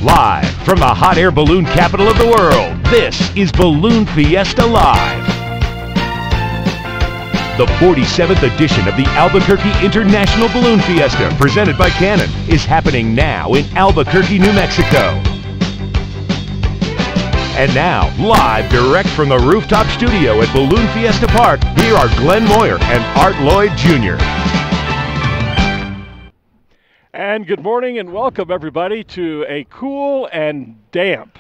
Live from the hot air balloon capital of the world, this is Balloon Fiesta Live. The 47th edition of the Albuquerque International Balloon Fiesta, presented by Canon, is happening now in Albuquerque, New Mexico. And now, live direct from the rooftop studio at Balloon Fiesta Park, here are Glen Moyer and Lloyd Jr. And good morning and welcome everybody to a cool and damp,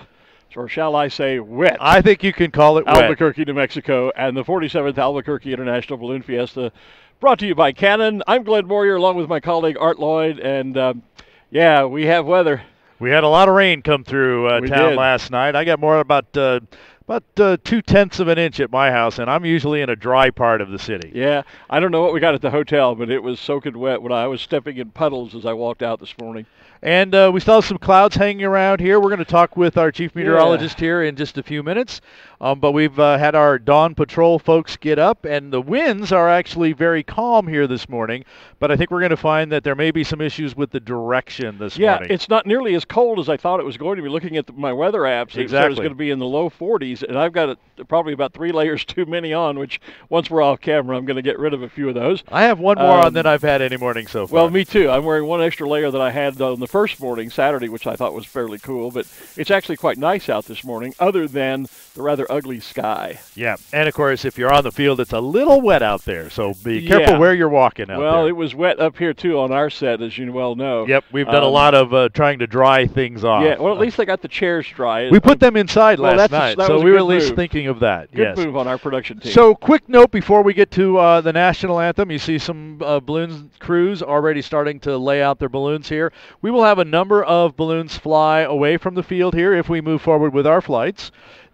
or shall I say wet, I think you can call it Albuquerque, New Mexico, and the 47th Albuquerque International Balloon Fiesta, brought to you by Canon. I'm Glen Moyer along with my colleague Lloyd, and yeah, we have weather. We had a lot of rain come through town last night. I got more about 2/10 of an inch at my house, and I'm usually in a dry part of the city. Yeah, I don't know what we got at the hotel, but it was soaking wet when I was stepping in puddles as I walked out this morning. And we still have some clouds hanging around here. We're going to talk with our chief meteorologist here in just a few minutes. But we've had our dawn patrol folks get up, and the winds are actually very calm here this morning. But I think we're going to find that there may be some issues with the direction this morning. Yeah, it's not nearly as cold as I thought it was going to be. Looking at my weather apps, it said it was going to be in the low 40s, and I've got probably about 3 layers too many on, which once we're off camera, I'm going to get rid of a few of those. I have one more on than I've had any morning so far. Well, me too. I'm wearing one extra layer that I had on the first morning, Saturday, which I thought was fairly cool, but it's actually quite nice out this morning, other than the rather ugly sky. Yeah, and of course, if you're on the field, it's a little wet out there, so be careful where you're walking out there. Well, it was wet up here, too, on our set, as you well know. Yep, we've done a lot of trying to dry things off. Yeah, well, at least they got the chairs dry. We put them inside last night, so we were at least thinking of that. Good move on our production team. So, quick note before we get to the national anthem. You see some balloon crews already starting to lay out their balloons here. We will have a number of balloons fly away from the field here if we move forward with our flights.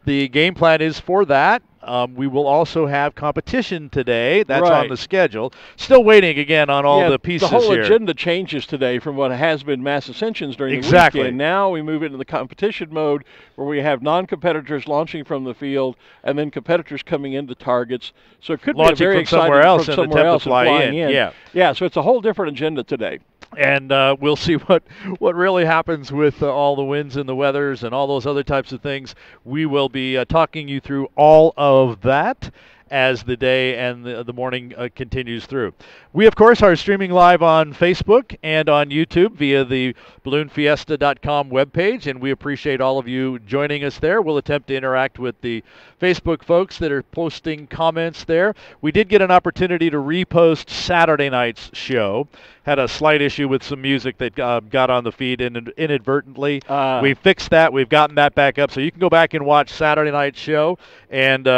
The game plan is for that. We will also have competition today. That's on the schedule. Still waiting again on all the pieces here. The whole agenda changes today from what has been mass ascensions during the weekend. Now we move into the competition mode where we have non-competitors launching from the field and then competitors coming into targets. So it could be a very exciting somewhere else and attempt to fly in. Yeah, so it's a whole different agenda today. And we'll see what really happens with all the winds and the weathers and all those other types of things. We will be talking you through all of that as the day and the morning continues through. We, of course, are streaming live on Facebook and on YouTube via the balloonfiesta.com webpage, and we appreciate all of you joining us there. We'll attempt to interact with the Facebook folks that are posting comments there. We did get an opportunity to repost Saturday night's show. Had a slight issue with some music that got on the feed inadvertently. We fixed that. We've gotten that back up. So you can go back and watch Saturday night's show and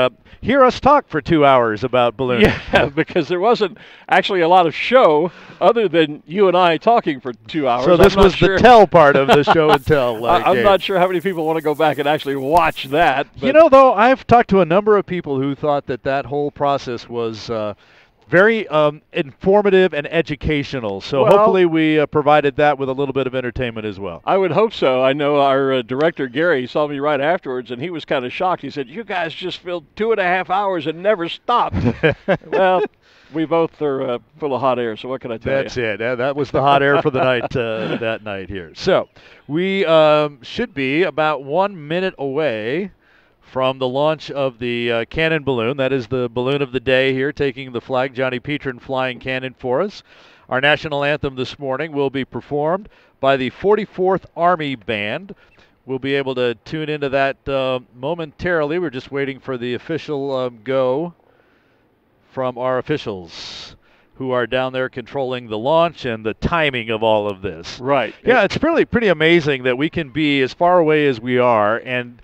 hear us talk for 2 hours about ballooning. Yeah, because there wasn't actually a lot of show other than you and I talking for 2 hours. So this was the tell part of the show and tell I'm not sure how many people want to go back and actually watch that. But you know, though, I've talked to a number of people who thought that whole process was very informative and educational. So hopefully we provided that with a little bit of entertainment as well. I would hope so. I know our director, Gary, saw me right afterwards, and he was kind of shocked. He said, "You guys just filled 2.5 hours and never stopped." Well, we both are full of hot air, so what can I tell you? That's it. That was the hot air for the night that night here. So we should be about 1 minute away from the launch of the cannon balloon. That is the balloon of the day here, taking the flag. Johnny Petrin flying cannon for us. Our national anthem this morning will be performed by the 44th Army Band. We'll be able to tune into that momentarily. We're just waiting for the official go from our officials who are down there controlling the launch and the timing of all of this. Right. Yeah, it's pretty amazing that we can be as far away as we are and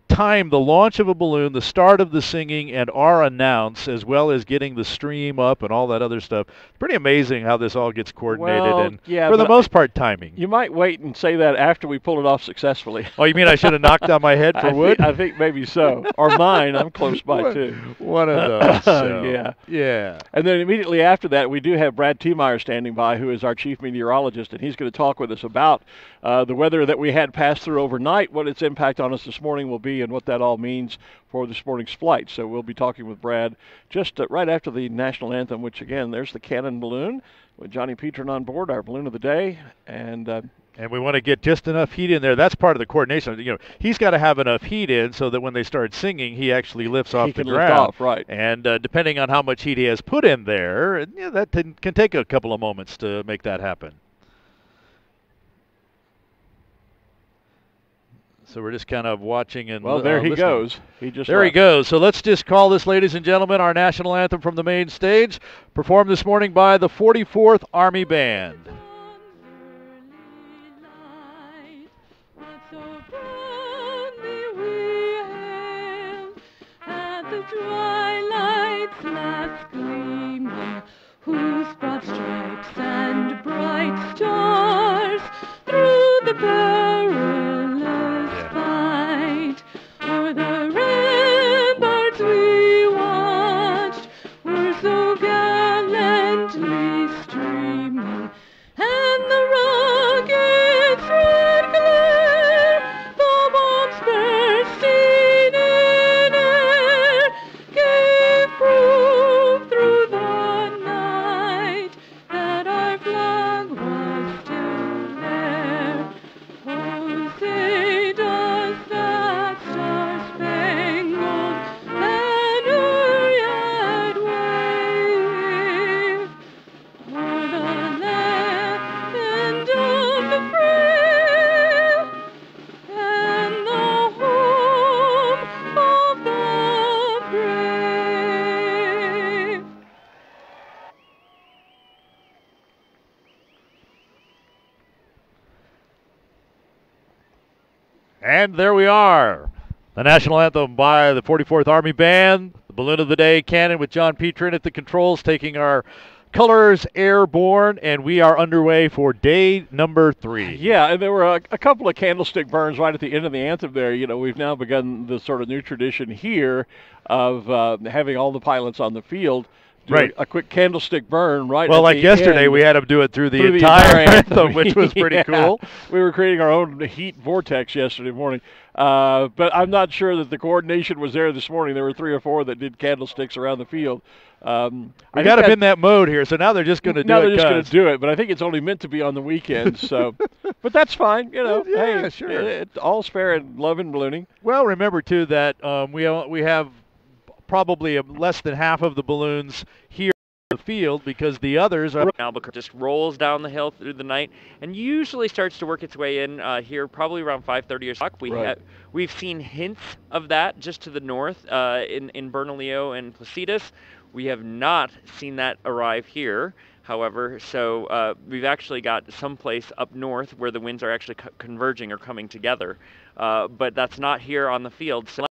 time the launch of a balloon, the start of the singing, and our announce, as well as getting the stream up and all that other stuff. It's pretty amazing how this all gets coordinated and, for the most part, timing. You might wait and say that after we pull it off successfully. Oh, you mean I should have knocked on my head for wood? I think maybe so. Or mine. I'm close by, too. One of those. So. Yeah. And then immediately after that, we do have Brad Tiemeyer standing by, who is our chief meteorologist, and he's going to talk with us about the weather that we had pass through overnight, what its impact on us this morning will be, and what that all means for this morning's flight. So we'll be talking with Brad just right after the national anthem, which, again, there's the cannon balloon with Johnny Petrin on board, our balloon of the day. And And we want to get just enough heat in there. That's part of the coordination. You know, he's got to have enough heat in so that when they start singing, he actually lifts off the ground. Lift off, right. And depending on how much heat he has put in there, that can take a couple of moments to make that happen. So we're just kind of watching and well, there he listening. goes. He goes. So let's just call this, ladies and gentlemen, our national anthem from the main stage, performed this morning by the 44th Army Band. Twilight's last gleaming, whose broad stripes and bright stars through the perilous fight o'er the ramparts we watched were so gallantly streaming, and the rocket's red glare, the bombs bursting in air, gave proof through the night that our flag was still there. Oh, say does that star-spangled banner yet wave o'er the land of the free and the home of the brave? And there we are. The national anthem by the 44th Army Band, the balloon of the day cannon with John Petrin at the controls, taking our colors airborne, and we are underway for day number 3. Yeah, and there were a couple of candlestick burns right at the end of the anthem there. You know, we've now begun the sort of new tradition here of having all the pilots on the field do a quick candlestick burn right well, at like the yesterday, end. we had them do it through the entire anthem, which was pretty cool. We were creating our own heat vortex yesterday morning. But I'm not sure that the coordination was there this morning. There were 3 or 4 that did candlesticks around the field. We got them in that mode here, so now they're just going to do it. Now they're just going to do it, but I think it's only meant to be on the weekends. So, but that's fine, you know. Yeah, hey, sure. All's fair in love and ballooning. Well, remember too that we have probably less than half of the balloons here in the field because the others are. Albuquerque just rolls down the hill through the night and usually starts to work its way in here probably around 5:30 or so. We've seen hints of that just to the north in Bernalillo and Placitas. We have not seen that arrive here, however, so we've actually got someplace up north where the winds are actually converging or coming together, but that's not here on the field. So